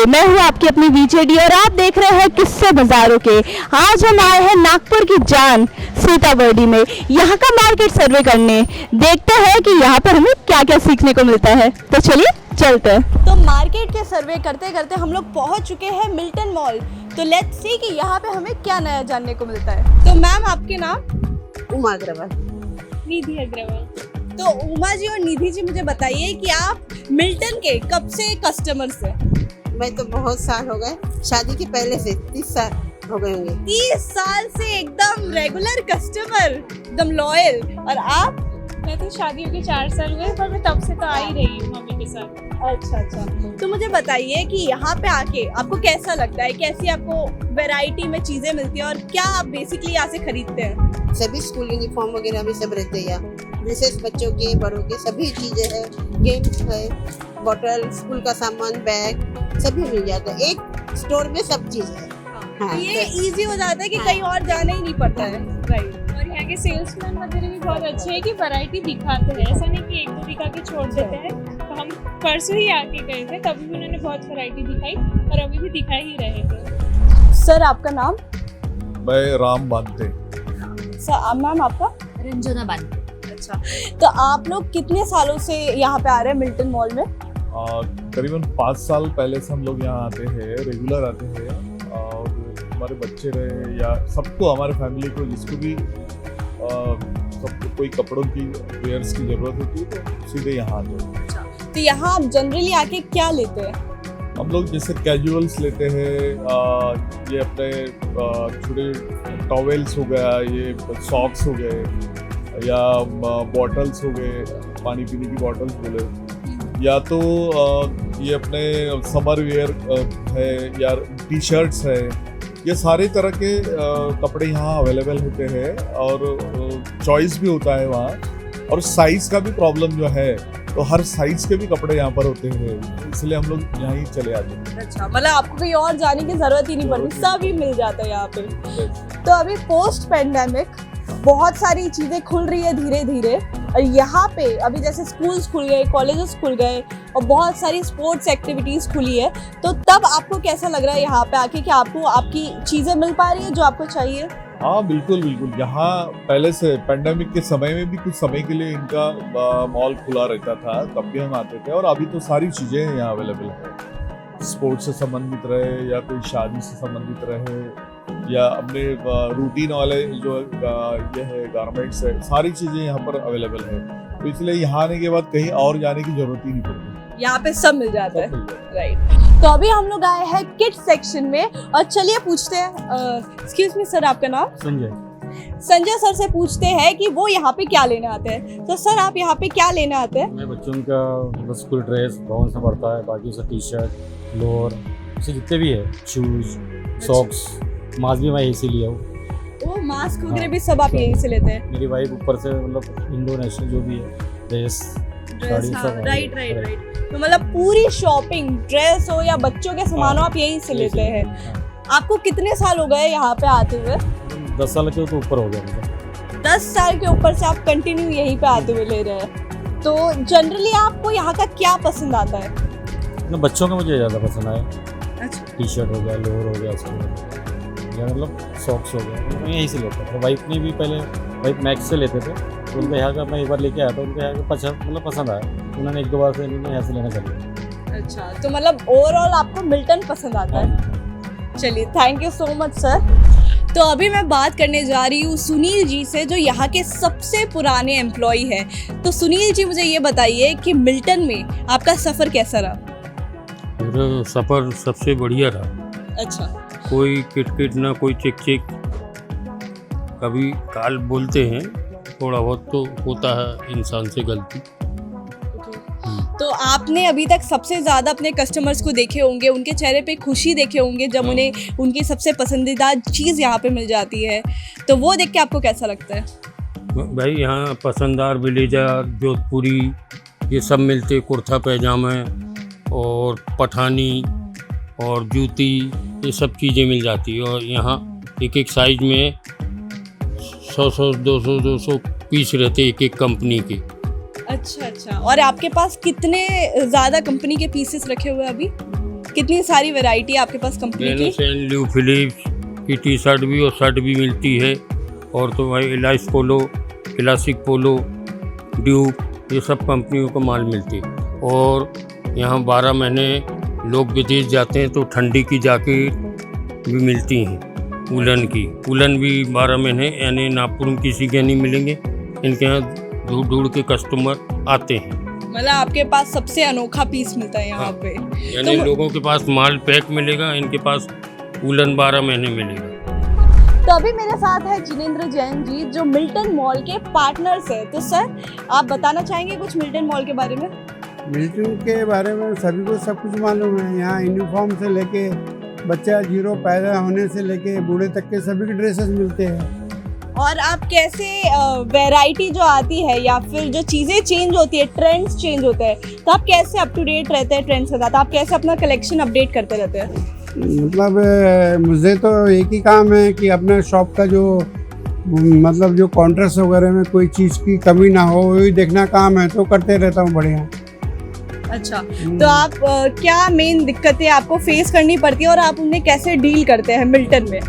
मैं हूँ आपकी अपनी वीजेडी और आप देख रहे हैं किस्से बाजारों के। आज हम आए हैं नागपुर की जान सीताबर्डी में यहाँ का मार्केट सर्वे करने। देखते हैं कि यहाँ पर हमें क्या क्या सीखने को मिलता है, तो चलिए चलते हैं। तो मार्केट के सर्वे करते करते हम लोग पहुँच चुके हैं मिल्टन मॉल। तो लेट्स सी कि यहाँ पे हमें क्या नया जानने को मिलता है। तो मैम आपके नाम? उमा अग्रवाल। निधि अग्रवाल। तो उमा जी और निधि जी मुझे बताइए कि आप मिल्टन के कब से कस्टमर्स हैं? मैं तो बहुत साल हो गए, शादी के पहले से 30 साल हो गए होंगे। 30 साल से एकदम रेगुलर कस्टमर, एकदम लॉयल। और आप? मैं तो शादी के 4 साल हुए, पर मैं तब से तो आ ही रही हूँ मम्मी के साथ। अच्छा। तो मुझे बताइए कि यहाँ पे आके आपको कैसा लगता है, कैसी आपको वैरायटी में चीजें मिलती है और क्या आप बेसिकली यहाँ से खरीदते हैं? सभी स्कूल यूनिफॉर्म वगैरह भी सब रहते हैं यहाँ। ड्रेसेस बच्चों के बड़ों के सभी चीजें हैं, गेम्स है, बॉटल, स्कूल का सामान, बैग सभी मिल जाता है। एक स्टोर में सब चीज है। तो ये इजी हो जाता है कि कहीं और जाना ही नहीं पड़ता है। राइट। और यहाँ के सेल्समैन वगैरह भी बहुत अच्छे हैं कि वैरायटी दिखाते हैं, ऐसा नहीं कि एक दो दिखा के छोड़ देते हैं। तो हम परसों ही आके गए थे, तभी भी उन्होंने बहुत वैरायटी दिखाई और अभी भी दिखा ही रहे थे। सर आपका नाम? मैं राम बांधे। सर मैम आपका? रंजना बांधे। अच्छा, तो आप लोग कितने सालों से यहाँ पे आ रहे हैं मिल्टन मॉल में? करीबन 5 साल पहले से हम लोग यहाँ आते हैं, रेगुलर आते हैं। और हमारे बच्चे रहे या सबको, हमारे फैमिली को, जिसको भी सबको कोई कपड़ों की वेयर्स की ज़रूरत होती है तो सीधे यहाँ आते हैं। तो यहाँ आप जनरली आके क्या लेते हैं? हम लोग जैसे कैजुअल्स लेते हैं, ये अपने छोटे टॉवेल्स हो गया, ये सॉक्स हो गए, या बॉटल्स हो गए, पानी पीने की बॉटल्स बोले, या तो ये अपने समर वेयर है या टी शर्ट्स है। ये सारे तरह के कपड़े यहाँ अवेलेबल होते हैं और चॉइस भी होता है वहाँ। और साइज़ का भी प्रॉब्लम जो है, तो हर साइज़ के भी कपड़े यहाँ पर होते हैं, इसलिए हम लोग यहाँ ही चले आते हैं। अच्छा, मतलब आपको कहीं और जाने की ज़रूरत ही नहीं पड़ती, सब ही मिल जाता है यहाँ पे। तो अभी पोस्ट पेंडेमिक बहुत सारी चीज़ें खुल रही है धीरे धीरे, और यहाँ पे अभी जैसे स्कूल्स खुल गए, कॉलेजेस खुल गए और बहुत सारी स्पोर्ट्स एक्टिविटीज़ खुली है। तो तब आपको कैसा लग रहा है यहाँ पे आके कि आपको आपकी चीज़ें मिल पा रही है जो आपको चाहिए? हाँ बिल्कुल बिल्कुल। यहाँ पहले से पैंडेमिक के समय में भी कुछ समय के लिए इनका मॉल खुला रहता था, तब भी हम आते थे। और अभी तो सारी चीज़ें यहाँ अवेलेबल है, स्पोर्ट्स से संबंधित रहे या कोई शादी से संबंधित रहे या अपने रूटीन वाले जो ये है गारमेंट्स है, सारी चीज़ें यहाँ पर अवेलेबल है। तो इसलिए यहाँ आने के बाद कहीं और जाने की जरूरत ही नहीं पड़ती, यहाँ पे सब मिल जाता है। है। राइट। तो अभी हम लोग आए हैं किड्स सेक्शन में और चलिए पूछते हैं, एक्सक्यूज मी सर आपका नाम? संजय सर से पूछते हैं कि वो यहाँ पे क्या लेने आते हैं। तो सर आप यहाँ पे क्या लेने आते हैं? मैं बच्चों का स्कूल ड्रेस कौन सा पड़ता है, बाकी सब टी शर्ट, लोअर से जितने भी है, शूज, सॉक्स, मास्क भी मैं यहीं से लिया हूँ। वो मास्क वगैरह भी सब आप यहीं से लेते हैं? मेरी वाइफ ऊपर से मतलब इंडोनेशियन जो भी है ड्रेस, साड़ी सब। राइट। तो मतलब पूरी शॉपिंग, ड्रेस हो या बच्चों के सामान हो, आप यहीं से लेते हैं। आपको कितने साल हो गए यहाँ पे आते हुए? 10 साल के तो ऊपर हो गया मुझे। 10 साल के ऊपर से आप कंटिन्यू यहीं पे आते हुए ले रहे हैं। तो जनरली आपको यहाँ का क्या पसंद आता है? ना बच्चों का मुझे ज़्यादा पसंद आया। अच्छा। टी शर्ट हो गया, लोअर हो गया, या मतलब सॉक्स हो गया, मैं यहीं से लेता था। वाइफ ने भी पहले, वाइफ मैक्स से लेते थे, तो उनका यहाँ का मैं एक बार लेके आया था, उनका यहाँ का पसंद आया, उन्होंने 1-2 बार से यहाँ से लेना कर लिया। अच्छा, तो मतलब ओवरऑल आपको मिल्टन पसंद आता है। चलिए, thank you so much sir. तो अभी मैं बात करने जा रही हूँ सुनील जी से, जो यहाँ के सबसे पुराने एम्प्लॉय हैं। तो सुनील जी मुझे ये बताइए कि मिल्टन में आपका सफ़र कैसा रहा? मेरा सफ़र सबसे बढ़िया रहा। अच्छा। कोई किटकिट ना कोई चिक चिक, कभी काल बोलते हैं, थोड़ा बहुत तो होता है इंसान से गलती। तो आपने अभी तक सबसे ज़्यादा अपने कस्टमर्स को देखे होंगे, उनके चेहरे पे खुशी देखे होंगे जब उन्हें उनकी सबसे पसंदीदा चीज़ यहाँ पे मिल जाती है, तो वो देख के आपको कैसा लगता है? भाई यहाँ पसंदार ब्लेजर, जोधपुरी, ये सब मिलते, कुर्ता पैजामा और पठानी और जूती, ये सब चीज़ें मिल जाती है। और यहाँ एक साइज में 100 200 पीस रहते एक कंपनी के। अच्छा। और आपके पास कितने ज़्यादा कंपनी के पीसेस रखे हुए हैं अभी? कितनी सारी वैरायटी आपके पास कंपनी की। सेन ल्यू फिलिप्स की टी शर्ट भी और शर्ट भी मिलती है, और तो भाई एलाइस पोलो, क्लासिक पोलो, ड्यूक, ये सब कंपनियों का माल मिलती है। और यहाँ 12 महीने लोग विदेश जाते हैं तो ठंडी की जैकेट भी मिलती हैं, वुलन की। वुलन भी 12 महीने, यानी नागपुर में किसी के नहीं मिलेंगे, इनके यहाँ ढूंढ ढूंढ के कस्टमर आते हैं। मतलब आपके पास सबसे अनोखा पीस मिलता है यहाँ पे। यानी लोगों के पास माल पैक मिलेगा, इनके पास वुलन 12 महीने मिलेगा। तो अभी मेरे साथ है जिनेंद्र जैन जी, जो मिल्टन मॉल के पार्टनर्स है। तो सर, आप बताना चाहेंगे कुछ मिल्टन मॉल के बारे में। मिल्टन के बारे में सभी को सब कुछ मालूम है। यहाँ यूनिफॉर्म से लेके बच्चा जीरो पैदा होने से लेके बूढ़े तक के सभी के ड्रेसेस मिलते हैं। और आप कैसे वैरायटी जो आती है या फिर जो चीज़ें चेंज होती है, ट्रेंड्स चेंज होते हैं, तो आप कैसे अप टू डेट रहते हैं ट्रेंड्स के साथ? आप कैसे अपना कलेक्शन अपडेट करते रहते हैं? मतलब मुझे तो एक ही काम है कि अपना शॉप का जो मतलब जो काउंटर्स वगैरह में कोई चीज़ की कमी ना हो, वही देखना काम है, तो करते रहता हूँ बढ़िया। अच्छा, तो आप क्या मेन दिक्कतें आपको फेस करनी पड़ती है और आप उन्हें कैसे डील करते हैं मिल्टन में?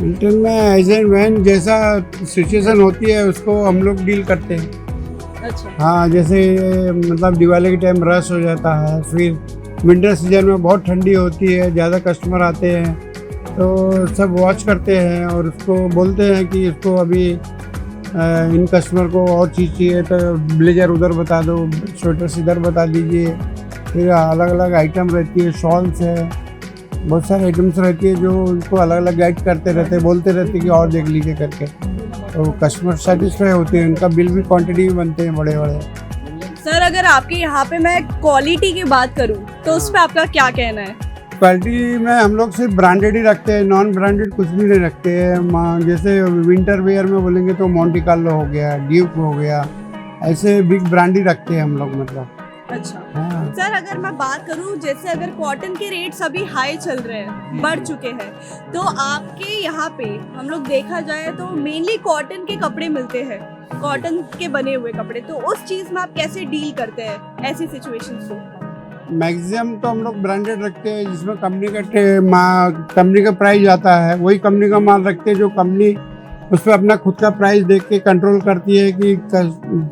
मिल्टन में एज एंड व्हेन जैसा सिचुएशन होती है उसको हम लोग डील करते हैं। अच्छा। हाँ, जैसे मतलब दिवाली के टाइम रश हो जाता है, फिर विंटर सीजन में बहुत ठंडी होती है, ज़्यादा कस्टमर आते हैं, तो सब वॉच करते हैं और उसको बोलते हैं कि इसको अभी इन कस्टमर को और चीज़ चाहिए तो ब्लेजर उधर बता दो, स्वेटर्स इधर बता दीजिए। फिर अलग अलग आइटम रहती है, शॉल्स है, बहुत सारे आइटम्स रहती है जो उनको अलग अलग गाइड करते रहते हैं, बोलते रहते हैं कि और देख लीजिए करके, तो कस्टमर सेटिस्फाई होते हैं। उनका बिल भी क्वांटिटी में बनते हैं बड़े बड़े। सर, अगर आपके यहाँ पे मैं क्वालिटी की बात करूँ तो उस पर आपका क्या कहना है? क्वालिटी में हम लोग सिर्फ ब्रांडेड ही रखते हैं, नॉन ब्रांडेड कुछ भी नहीं रखते हैं। जैसे विंटर वेयर में बोलेंगे तो मोंटी कार्लो हो गया, ड्यूक हो गया, ऐसे बिग ब्रांड ही रखते हैं हम लोग मतलब। अच्छा। हाँ। सर, अगर मैं बात करूं, जैसे अगर कॉटन के रेट्स अभी हाई चल रहे हैं, बढ़ चुके हैं, तो आपके यहाँ पे हम लोग देखा जाए तो मेनली कॉटन के कपड़े मिलते हैं, कॉटन के बने हुए कपड़े, तो उस चीज़ में आप कैसे डील करते हैं ऐसी सिचुएशंस को? मैक्सिमम तो हम लोग ब्रांडेड रखते हैं, जिसमें कंपनी का प्राइस आता है, वही कंपनी का माल रखते हैं, जो कंपनी उस पर अपना खुद का प्राइस देख के कंट्रोल करती है कि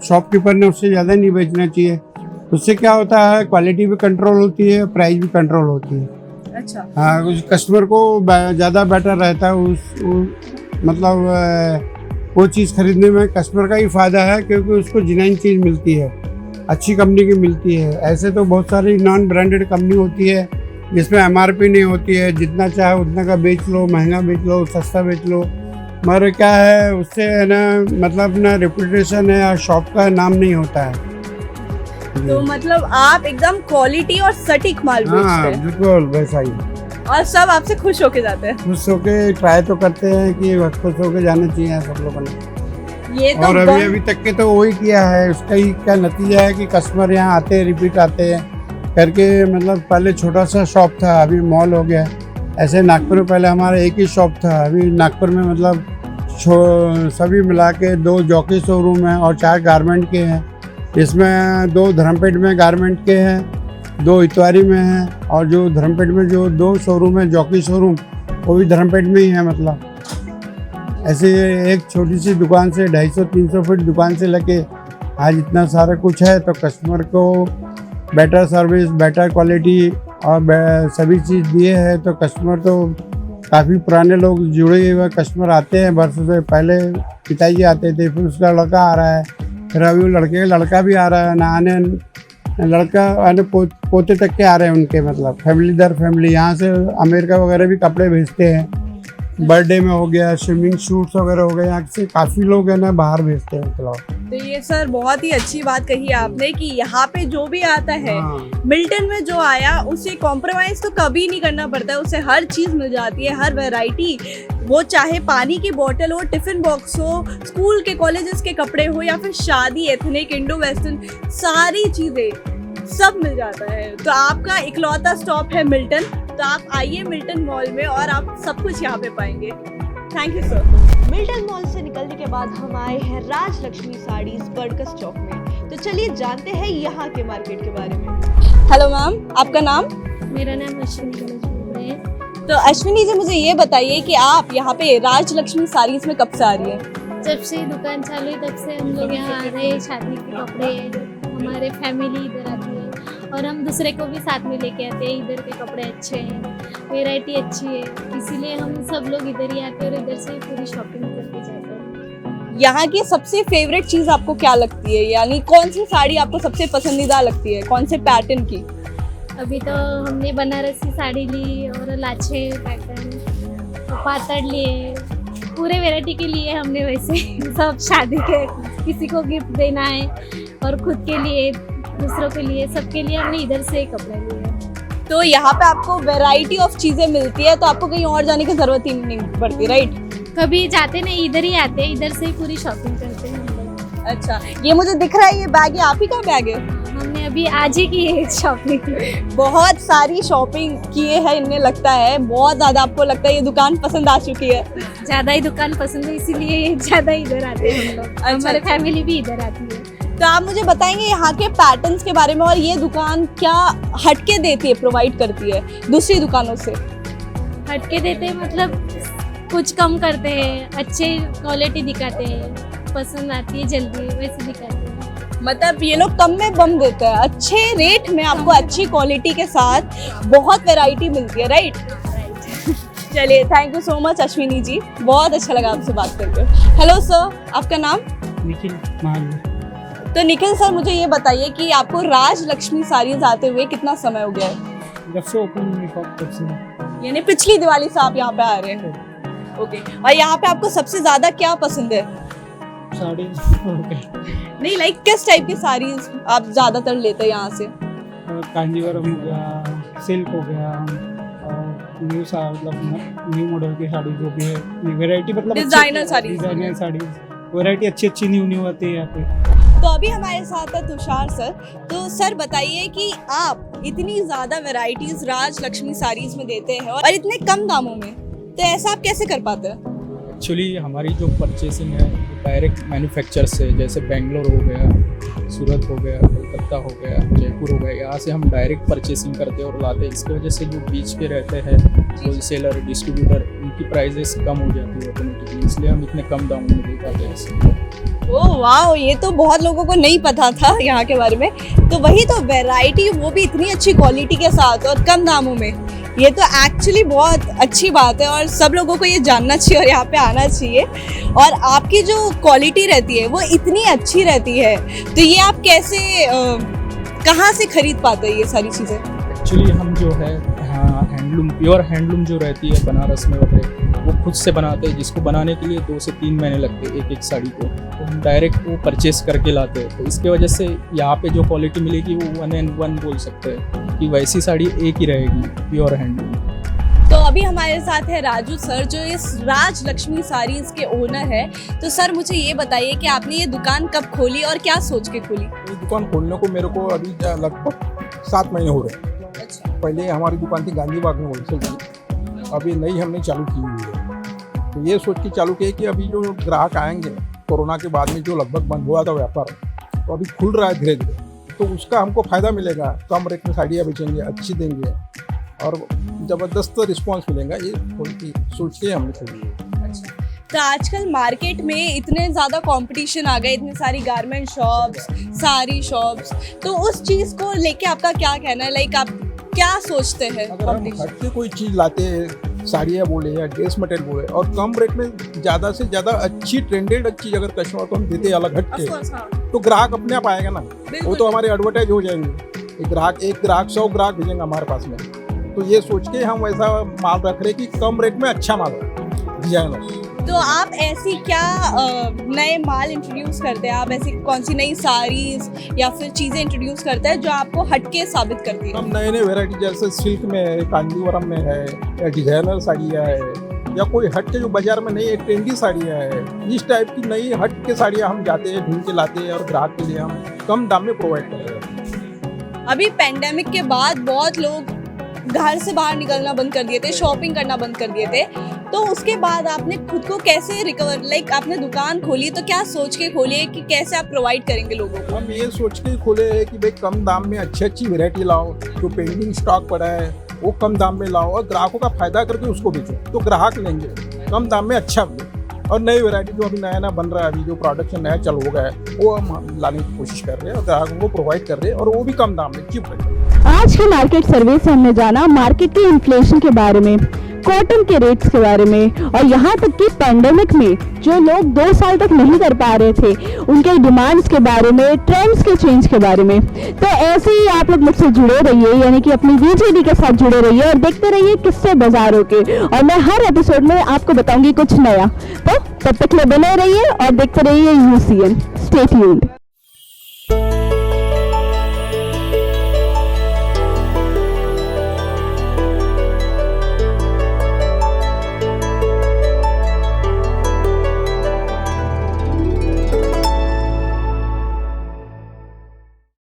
शॉपकीपर ने उससे ज़्यादा नहीं बेचना चाहिए। उससे क्या होता है, क्वालिटी भी कंट्रोल होती है, प्राइस भी कंट्रोल होती है। अच्छा। हाँ, उस कस्टमर को ज़्यादा बेटर रहता है मतलब वो चीज़ खरीदने में कस्टमर का ही फ़ायदा है, क्योंकि उसको जेन्युइन चीज़ मिलती है, अच्छी कंपनी की मिलती है। ऐसे तो बहुत सारी नॉन ब्रांडेड कंपनी होती है जिसमें MRP नहीं होती है, जितना चाहे उतना का बेच लो, महंगा बेच लो, सस्ता बेच लो, मगर क्या है उससे है ना, मतलब ना रेपुटेशन है और शॉप का नाम नहीं होता है। तो मतलब आप एकदम क्वालिटी और सटीक माल बेचते हाँ, हैं, बिल्कुल वैसा ही। और सब आपसे खुश होके जाते हैं। खुश होके ट्राई तो करते हैं कि खुश होके जाना चाहिए सब लोगों ने। ये तो और अभी तक के तो वही किया है, उसका ही क्या नतीजा है कि कस्टमर यहाँ आते हैं, रिपीट आते हैं करके। मतलब पहले छोटा सा शॉप था, अभी मॉल हो गया। ऐसे नागपुर में पहले हमारा एक ही शॉप था, अभी नागपुर में मतलब सभी मिला के 2 जॉकी शोरूम हैं और 4 गारमेंट के हैं। इसमें 2 धर्मपेट में गारमेंट के हैं, 2 इतवारी में हैं, और जो धर्मपेट में जो 2 शोरूम है जॉकी शोरूम, वो भी धर्मपेट में ही है। मतलब ऐसे एक छोटी सी दुकान से 250-300 फीट दुकान से लेके आज इतना सारा कुछ है, तो कस्टमर को बेटर सर्विस, बेटर क्वालिटी और सभी चीज़ दिए है, तो कस्टमर तो काफ़ी पुराने लोग जुड़े हुए कस्टमर आते हैं। बरसों से पहले पिताजी आते थे, फिर उसका लड़का आ रहा है, फिर अभी वो लड़के का लड़का भी आ रहा है, ना आने लड़का आने पोते तक के आ रहे हैं उनके। मतलब फैमिली दर फैमिली यहाँ से अमेरिका वगैरह भी कपड़े भेजते हैं, बर्थडे में हो गया, स्विमिंग सूट्स वगैरह हो गए, यहाँ से काफ़ी लोग है ना बाहर भेजते हैं। तो ये सर बहुत ही अच्छी बात कही आपने कि यहाँ पे जो भी आता है, मिल्टन में जो आया उसे कॉम्प्रोमाइज़ तो कभी नहीं करना पड़ता है, उसे हर चीज़ मिल जाती है, हर वैरायटी, वो चाहे पानी की बोतल हो, टिफ़िन बॉक्स हो, स्कूल के कॉलेजेस के कपड़े हो, या फिर शादी, एथनिक, इंडो वेस्टर्न, सारी चीज़ें सब मिल जाता है। तो आपका इकलौता स्टॉप है मिल्टन, तो आप आइए मिल्टन मॉल में और आप सब कुछ यहाँ पे पाएंगे। Thank you sir. Milton mall से निकलने के बाद हम आए हैं राजलक्ष्मी साड़ीज बर्डकस चौक में। तो चलिए जानते हैं यहाँ के मार्केट के बारे में। हेलो मैम, आपका नाम? मेरा नाम अश्विनी गणेश है। तो अश्विनी जी, मुझे ये बताइए कि आप यहाँ पे राजलक्ष्मी साड़ीज में कब से आ रही हैं? जब से दुकान चालू हुई तब से हम लोग यहाँ आ रहे हैं। शादी के कपड़े हमारे फैमिली इधर आती है और हम दूसरे को भी साथ में लेके आते हैं। इधर के कपड़े अच्छे हैं, वैरायटी अच्छी है, इसीलिए हम सब लोग इधर ही आते हैं और इधर से पूरी शॉपिंग करके जाते हैं। यहाँ की सबसे फेवरेट चीज आपको क्या लगती है, यानी कौन सी साड़ी आपको सबसे पसंदीदा लगती है, कौन से पैटर्न की? अभी तो हमने बनारसी साड़ी ली और लाछे पैटर्न और पातड़ लिए, पूरे वैरायटी के लिए हमने वैसे सब शादी के किसी को गिफ्ट देना है और खुद के लिए, दूसरों के लिए, सबके लिए हमने इधर से कपड़े लिए हैं। तो यहाँ पे आपको वैरायटी ऑफ चीजें मिलती है, तो आपको कहीं और जाने की जरूरत ही नहीं पड़ती, राइट? कभी जाते नहीं, इधर ही आते हैं, इधर से ही पूरी शॉपिंग करते हैं हम लोग। अच्छा, ये मुझे दिख रहा है, ये बैग, ये आप ही का बैग है? हमने अभी आज ही की है शॉपिंग। बहुत सारी शॉपिंग किए हैं इनने, लगता है बहुत ज्यादा। आपको लगता है ये दुकान पसंद आ चुकी है? ज्यादा ही दुकान पसंद है, इसीलिए ज्यादा इधर आते हैं हम लोग। हमारे फैमिली भी इधर आती है। तो आप मुझे बताएंगे यहाँ के पैटर्न्स के बारे में, और ये दुकान क्या हटके देती है, प्रोवाइड करती है दूसरी दुकानों से? हटके देते हैं मतलब कुछ कम करते हैं, अच्छे क्वालिटी दिखाते हैं, पसंद आती है जल्दी, वैसे दिखाते हैं। मतलब ये लोग कम में बम देते हैं, अच्छे रेट में आपको अच्छी क्वालिटी के साथ बहुत वैरायटी मिलती है, राइट? चलिए, thank you so much Ashwini ji, बहुत अच्छा लगा आपसे बात करके। हेलो सर, आपका नाम? निखिल महावीर। तो निखिल सर, मुझे ये बताइए कि आपको राजलक्ष्मी साड़ीज आते हुए कितना समय हो गया है? जब से ओपन हुई शॉप तब से। यानी पिछली दिवाली से आप यहाँ पे आ रहे हैं? ओके। और यहाँ पे आपको सबसे ज्यादा क्या पसंद है? साड़ी। नहीं, लाइक किस टाइप की साड़ीज आप ज्यादातर लेते हैं यहाँ से? कांजीवरम हो गया, सिल्क हो गया, और न्यू सा मतलब न्यू मॉडल की साड़ी जो भी है, वैरायटी मतलब designer sari, designer sari, variety अच्छी न्यू आती है यहाँ पे। तो अभी हमारे साथ है तुषार सर। तो सर बताइए कि आप इतनी ज्यादा वैरायटीज राजलक्ष्मी साड़ीज में देते हैं और इतने कम दामों में, तो ऐसा आप कैसे कर पाते हैं? एक्चुअली हमारी जो परचेसिंग है डायरेक्ट मैन्युफैक्चर से, जैसे बेंगलोर हो गया, सूरत हो गया, कलकत्ता हो गया, जयपुर हो गया, यहाँ से हम डायरेक्ट परचेसिंग करते हैं और लाते हैं। इसकी वजह से जो बीच पे रहते हैं होलसेलर, डिस्ट्रीब्यूटर, उनकी प्राइजेस कम हो जाती है ऑटोमेटिकली, इसलिए हम इतने कम दामों में दे पाते हैं। ओह वाह, ये तो बहुत लोगों को नहीं पता था यहाँ के बारे में। तो वही तो वैरायटी, वो भी इतनी अच्छी क्वालिटी के साथ और कम दामों में, ये तो एक्चुअली बहुत अच्छी बात है और सब लोगों को ये जानना चाहिए और यहाँ पे आना चाहिए। और आपकी जो क्वालिटी रहती है वो इतनी अच्छी रहती है, तो ये आप कैसे कहाँ से खरीद पाते हैं ये सारी चीज़ें? एक्चुअली हम जो है हैंडलूम, प्योर हैंडलूम जो रहती है बनारस में वगैरह, वो खुद से बनाते हैं, जिसको बनाने के लिए 2 से 3 महीने लगते हैं एक साड़ी को, तो हम डायरेक्ट वो परचेस करके लाते हैं। तो इसके वजह से यहाँ पे जो क्वालिटी मिलेगी वो 1 and 1 बोल सकते हैं कि वैसी साड़ी एक ही रहेगी, प्योर हैंडलूम। तो अभी हमारे साथ है राजू सर, जो इस राजलक्ष्मी साड़ीज के ओनर है। तो सर मुझे ये बताइए कि आपने ये दुकान कब खोली और क्या सोच के खोली? ये दुकान खोलने को मेरे को अभी लगभग 7 महीने हो रहे हैं। अच्छा। पहले हमारी दुकान थी गांधीबाग में होलसेल की, अभी नई हमने चालू की हुई है। तो ये सोच के चालू किया कि अभी जो ग्राहक आएंगे कोरोना के बाद में, जो लगभग बंद हुआ था व्यापार, तो अभी खुल रहा है धीरे धीरे, तो उसका हमको फ़ायदा मिलेगा, कम रेट में साड़ियाँ बेचेंगे, अच्छी देंगे और ज़बरदस्त रिस्पॉन्स मिलेगा। ये थोड़ी सोच के हमने खोली है। अच्छा। तो आजकल मार्केट में इतने ज़्यादा कंपटीशन आ गए, इतनी सारी गारमेंट शॉप्स, सारी शॉप्स, तो उस चीज़ को लेके आपका क्या कहना है? लाइक आप क्या सोचते हैं? अगर हम हट के कोई चीज़ लाते हैं, साड़ियाँ बोले या ड्रेस मटेरियल बोले, और कम रेट में ज़्यादा से ज़्यादा अच्छी ट्रेंडेड चीज़ अगर कस्टमर को हम देते हैं अलग हट के, तो ग्राहक अपने आप आएगा ना, वो तो हमारे एडवर्टाइज हो जाएंगे। एक ग्राहक 100 ग्राहक भेजेंगे हमारे पास में। तो ये सोच के हम ऐसा माल रख रहे कि कम रेट में अच्छा माल डिजाइनर। तो आप ऐसी क्या नए माल इंट्रोड्यूस करते हैं? आप ऐसी कौन सी नई साड़ीज या फिर चीज़ें इंट्रोड्यूस करते हैं जो आपको हटके साबित करती है? हम नए नए वेराइटी जैसे सिल्क में है, कांजीवरम में है, या डिजाइनर साड़ियाँ है, या कोई हट के जो बाजार में नई ट्रेंडी साड़ियाँ है, इस टाइप की नई हट के साड़ियाँ हम जाते हैं, ढूंढ के लाते हैं और ग्राहक के लिए हम कम दाम में प्रोवाइड कर रहे हैं। अभी पेंडेमिक के बाद बहुत लोग घर से बाहर निकलना बंद कर दिए थे, शॉपिंग करना बंद कर दिए थे, तो उसके बाद आपने खुद को कैसे रिकवर, लाइक आपने दुकान खोली तो क्या सोच के खोली है कि कैसे आप प्रोवाइड करेंगे लोगों को? हम ये सोच के खोले हैं कि भाई कम दाम में अच्छी अच्छी वैरायटी लाओ, जो पेंडिंग स्टॉक पड़ा है वो कम दाम में लाओ और ग्राहकों का फायदा करके उसको बेचो, तो ग्राहक लेंगे कम दाम में अच्छा मिले। और नई वैरायटी जो अभी नया बन रहा है, अभी जो प्रोडक्शन नया चालू हो गया है वो हम लाने की कोशिश कर रहे हैं और ग्राहकों को प्रोवाइड कर रहे हैं, और वो भी कम दाम में चीप रेट। आज की मार्केट सर्वे से हमने जाना मार्केट के इन्फ्लेशन के बारे में, कॉटन के रेट्स के बारे में, और यहाँ तक कि पैंडेमिक में जो लोग 2 साल तक नहीं कर पा रहे थे उनके डिमांड्स के बारे में, ट्रेंड्स के चेंज के बारे में। तो ऐसे ही आप लोग मुझसे जुड़े रहिए, यानी कि अपनी वीजेडी के साथ जुड़े रहिए और देखते रहिए किस्से बाजारों के, और मैं हर एपिसोड में आपको बताऊंगी कुछ नया। तो तब तक के लिए बने रहिए और देखते रहिए UCN। Stay tuned.